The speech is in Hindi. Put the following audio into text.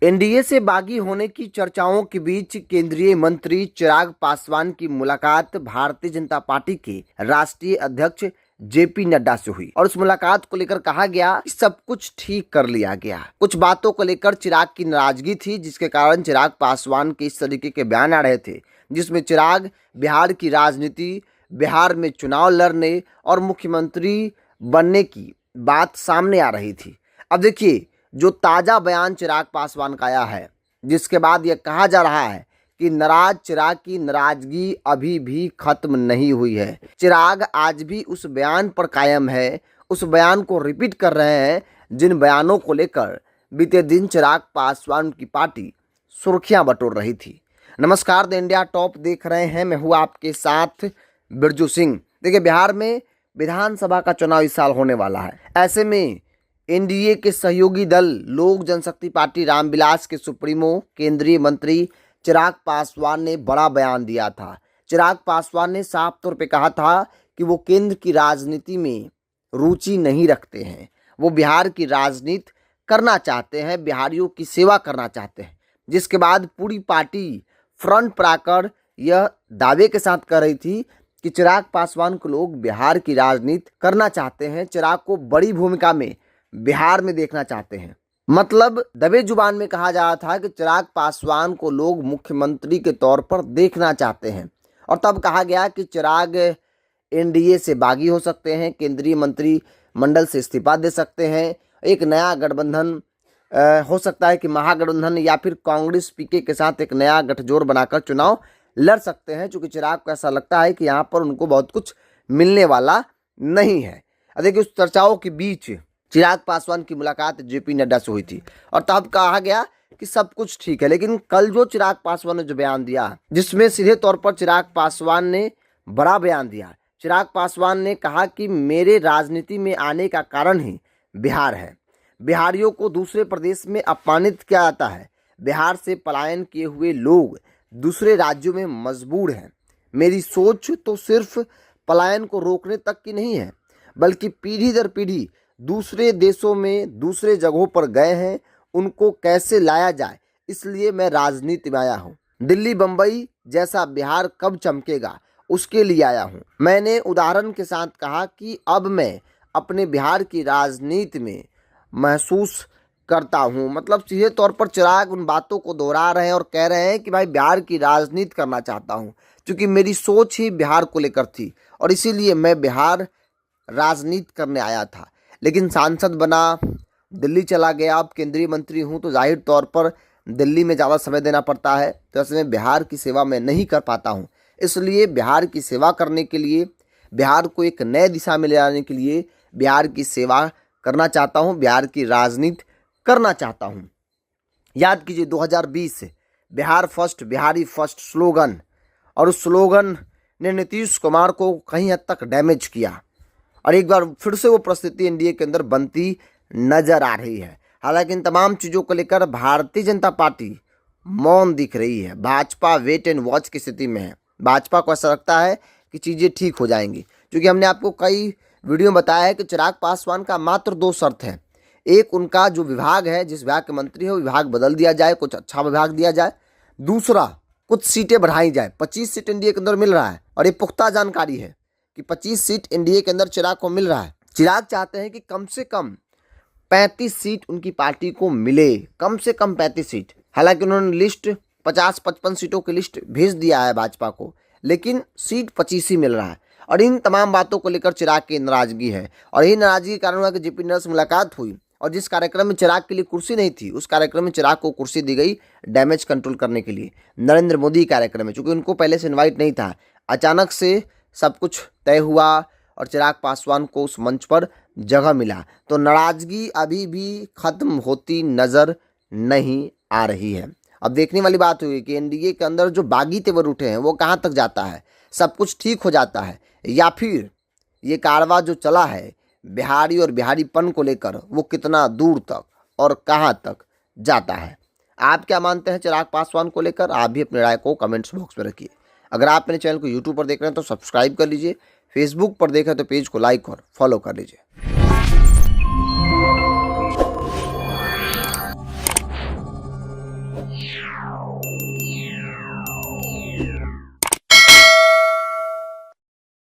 एनडीए से बागी होने की चर्चाओं के बीच केंद्रीय मंत्री चिराग पासवान की मुलाकात भारतीय जनता पार्टी के राष्ट्रीय अध्यक्ष जेपी नड्डा से हुई और उस मुलाकात को लेकर कहा गया कि सब कुछ ठीक कर लिया गया। कुछ बातों को लेकर चिराग की नाराजगी थी, जिसके कारण चिराग पासवान के इस तरीके के बयान आ रहे थे, जिसमें चिराग बिहार की राजनीति, बिहार में चुनाव लड़ने और मुख्यमंत्री बनने की बात सामने आ रही थी। अब देखिए, जो ताज़ा बयान चिराग पासवान का आया है, जिसके बाद यह कहा जा रहा है कि नाराज चिराग की नाराजगी अभी भी खत्म नहीं हुई है। चिराग आज भी उस बयान पर कायम है, उस बयान को रिपीट कर रहे हैं जिन बयानों को लेकर बीते दिन चिराग पासवान की पार्टी सुर्खियां बटोर रही थी। नमस्कार, द इंडिया टॉप देख रहे हैं, मैं हूँ आपके साथ बिरजू सिंह। देखिए, बिहार में विधानसभा का चुनाव इस साल होने वाला है। ऐसे में एनडीए के सहयोगी दल लोक जनशक्ति पार्टी रामविलास के सुप्रीमो केंद्रीय मंत्री चिराग पासवान ने बड़ा बयान दिया था। चिराग पासवान ने साफ तौर पे कहा था कि वो केंद्र की राजनीति में रुचि नहीं रखते हैं, वो बिहार की राजनीति करना चाहते हैं, बिहारियों की सेवा करना चाहते हैं। जिसके बाद पूरी पार्टी फ्रंट पर आकर यह दावे के साथ कर रही थी कि चिराग पासवान को लोग बिहार की राजनीति करना चाहते हैं, चिराग को बड़ी भूमिका में बिहार में देखना चाहते हैं। मतलब दबे जुबान में कहा जा रहा था कि चिराग पासवान को लोग मुख्यमंत्री के तौर पर देखना चाहते हैं। और तब कहा गया कि चिराग एनडीए से बागी हो सकते हैं, केंद्रीय मंत्री मंडल से इस्तीफा दे सकते हैं, एक नया गठबंधन हो सकता है कि महागठबंधन या फिर कांग्रेस पीके के साथ एक नया गठजोड़ बनाकर चुनाव लड़ सकते हैं, क्योंकि चिराग को ऐसा लगता है कि यहाँ पर उनको बहुत कुछ मिलने वाला नहीं है। देखिए, उस चर्चाओं के बीच चिराग पासवान की मुलाकात जेपी नड्डा से हुई थी और तब कहा गया कि सब कुछ ठीक है। लेकिन कल जो चिराग पासवान ने जो बयान दिया, जिसमें सीधे तौर पर चिराग पासवान ने बड़ा बयान दिया। चिराग पासवान ने कहा कि मेरे राजनीति में आने का कारण ही बिहार है। बिहारियों को दूसरे प्रदेश में अपमानित किया जाता है, बिहार से पलायन किए हुए लोग दूसरे राज्यों में मजबूर हैं। मेरी सोच तो सिर्फ पलायन को रोकने तक की नहीं है, बल्कि पीढ़ी दर पीढ़ी दूसरे देशों में दूसरे जगहों पर गए हैं, उनको कैसे लाया जाए, इसलिए मैं राजनीति में आया हूँ। दिल्ली बम्बई जैसा बिहार कब चमकेगा, उसके लिए आया हूँ। मैंने उदाहरण के साथ कहा कि अब मैं अपने बिहार की राजनीति में महसूस करता हूँ। मतलब सीधे तौर पर चिराग उन बातों को दोहरा रहे हैं और कह रहे हैं कि भाई बिहार की राजनीति करना चाहता हूँ, क्योंकि मेरी सोच ही बिहार को लेकर थी और इसीलिए मैं बिहार राजनीति करने आया था। लेकिन सांसद बना, दिल्ली चला गया, अब केंद्रीय मंत्री हूँ तो जाहिर तौर पर दिल्ली में ज़्यादा समय देना पड़ता है, तो ऐसे में बिहार की सेवा मैं नहीं कर पाता हूँ। इसलिए बिहार की सेवा करने के लिए, बिहार को एक नए दिशा में ले जाने के लिए बिहार की सेवा करना चाहता हूँ, बिहार की राजनीति करना चाहता हूँ। याद कीजिए 2020 Bihar first, Bihari first slogan, और उस स्लोगन ने नीतीश कुमार को कहीं हद तक डैमेज किया और एक बार फिर से वो परिस्थिति एनडीए के अंदर बनती नजर आ रही है। हालांकि इन तमाम चीज़ों को लेकर भारतीय जनता पार्टी मौन दिख रही है। भाजपा वेट एंड वॉच की स्थिति में है। भाजपा को ऐसा लगता है कि चीज़ें ठीक हो जाएंगी, क्योंकि हमने आपको कई वीडियो में बताया है कि चिराग पासवान का मात्र 2 शर्त है। एक, उनका जो विभाग है, जिस विभाग के मंत्री है, वो विभाग बदल दिया जाए, कुछ अच्छा विभाग दिया जाए। दूसरा, कुछ सीटें बढ़ाई जाए। 25 सीट एनडीए के अंदर मिल रहा है और ये पुख्ता जानकारी है कि 25 सीट एनडीए के अंदर चिराग को मिल रहा है। चिराग चाहते हैं कि कम से कम 35 सीट उनकी पार्टी को मिले, कम से कम 35 सीट। हालांकि उन्होंने लिस्ट 50-55 सीटों की लिस्ट भेज दिया है भाजपा को, लेकिन सीट 25 ही मिल रहा है। और इन तमाम बातों को लेकर चिराग की नाराजगी है और यही नाराजगी के कारण हुआ कि जेपी नड्डा से मुलाकात हुई और जिस कार्यक्रम में चिराग के लिए कुर्सी नहीं थी, उस कार्यक्रम में चिराग को कुर्सी दी गई डैमेज कंट्रोल करने के लिए, नरेंद्र मोदी कार्यक्रम में। चूँकि उनको पहले से इन्वाइट नहीं था, अचानक से सब कुछ तय हुआ और चिराग पासवान को उस मंच पर जगह मिला, तो नाराजगी अभी भी खत्म होती नजर नहीं आ रही है। अब देखने वाली बात हुई कि एनडीए के अंदर जो बागी तेवर उठे हैं वो कहाँ तक जाता है, सब कुछ ठीक हो जाता है, या फिर ये कारवां जो चला है बिहारी और बिहारीपन को लेकर वो कितना दूर तक और कहाँ तक जाता है। आप क्या मानते हैं चिराग पासवान को लेकर? आप भी अपनी राय को कमेंट्स बॉक्स में रखिए। अगर आप मेरे चैनल को यूट्यूब पर देख रहे हैं तो सब्सक्राइब कर लीजिए, फेसबुक पर देख रहे हैं तो पेज को लाइक और फॉलो कर लीजिए।